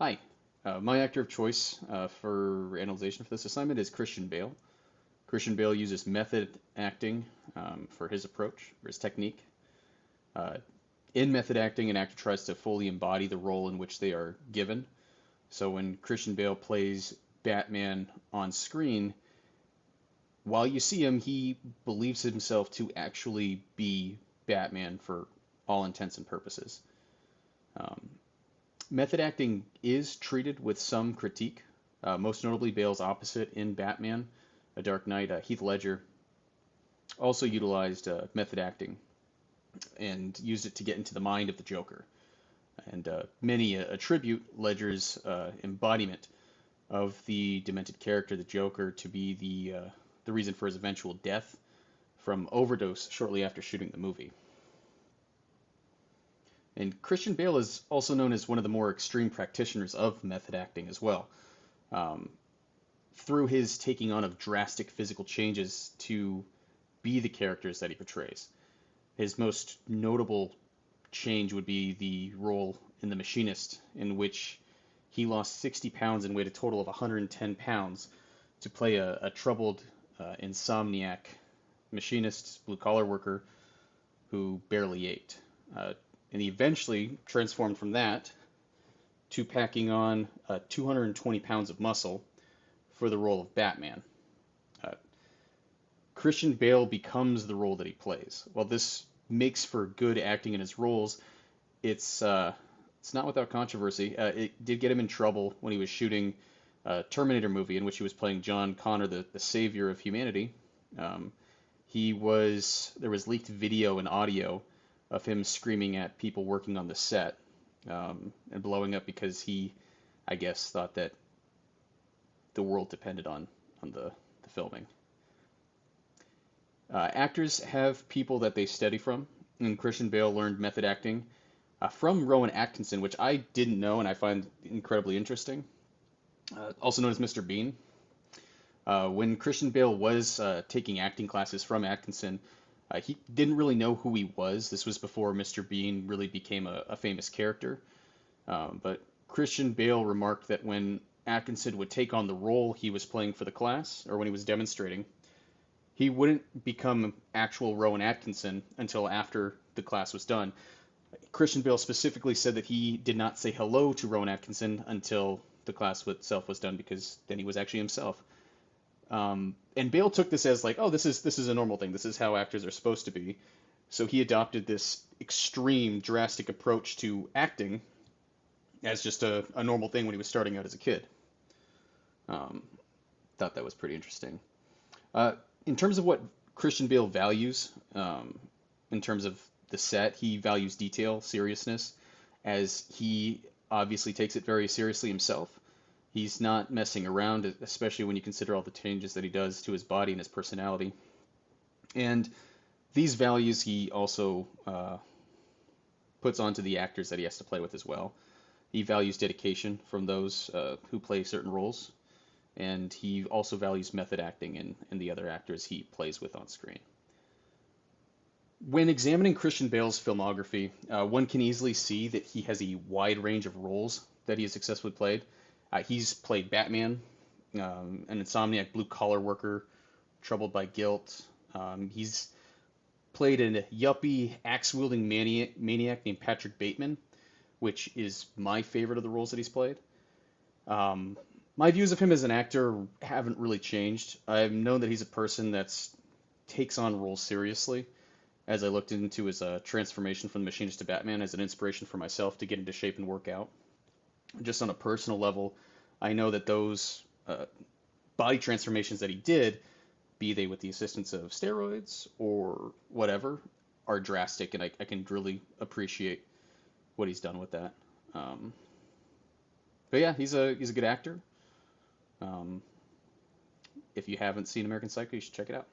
Hi, my actor of choice for analyzation for this assignment is Christian Bale. Christian Bale uses method acting for his approach, for his technique. Uh, in method acting, an actor tries to fully embody the role in which they are given. So when Christian Bale plays Batman on screen, while you see him, he believes himself to actually be Batman for all intents and purposes. Um, Method acting is treated with some critique, most notably Bale's opposite in Batman, A Dark Knight. Heath Ledger also utilized method acting and used it to get into the mind of the Joker. And many attribute Ledger's embodiment of the demented character, the Joker, to be the reason for his eventual death from overdose shortly after shooting the movie. And Christian Bale is also known as one of the more extreme practitioners of method acting as well. Um, through his taking on of drastic physical changes to be the characters that he portrays. His most notable change would be the role in The Machinist, in which he lost 60 pounds and weighed a total of 110 pounds to play a troubled insomniac machinist, blue collar worker who barely ate. And he eventually transformed from that to packing on 220 pounds of muscle for the role of Batman. Uh, Christian Bale becomes the role that he plays. While this makes for good acting in his roles, it's not without controversy. It did get him in trouble when he was shooting a Terminator movie in which he was playing John Connor, the savior of humanity. Um, there was leaked video and audio of him screaming at people working on the set and blowing up because he, I guess, thought that the world depended on the filming. Actors have people that they study from, and Christian Bale learned method acting from Rowan Atkinson, which I didn't know and I find incredibly interesting. Also known as Mr. Bean. When Christian Bale was taking acting classes from Atkinson, he didn't really know who he was. This was before Mr. Bean really became a famous character. But Christian Bale remarked that when Atkinson would take on the role he was playing for the class, or when he was demonstrating, he wouldn't become actual Rowan Atkinson until after the class was done. Christian Bale specifically said that he did not say hello to Rowan Atkinson until the class itself was done because then he was actually himself. And Bale took this as like, oh, this is a normal thing. This is how actors are supposed to be. So he adopted this extreme, drastic approach to acting as just a normal thing when he was starting out as a kid. Um, Thought that was pretty interesting. Uh, in terms of what Christian Bale values, in terms of the set, he values detail, seriousness, as he obviously takes it very seriously himself. He's not messing around, especially when you consider all the changes that he does to his body and his personality. And these values he also puts onto the actors that he has to play with as well. He values dedication from those who play certain roles, and he also values method acting in the other actors he plays with on screen. When examining Christian Bale's filmography, one can easily see that he has a wide range of roles that he has successfully played. He's played Batman, an insomniac blue collar worker, troubled by guilt. He's played a yuppie axe wielding maniac named Patrick Bateman, which is my favorite of the roles that he's played. Um, my views of him as an actor haven't really changed. I've known that he's a person that takes on roles seriously. As I looked into his transformation from the Machinist to Batman as an inspiration for myself to get into shape and work out. Just on a personal level, I know that those body transformations that he did, be they with the assistance of steroids or whatever, are drastic, and I can really appreciate what he's done with that. Um, but yeah, he's a good actor. Um, if you haven't seen American Psycho, you should check it out.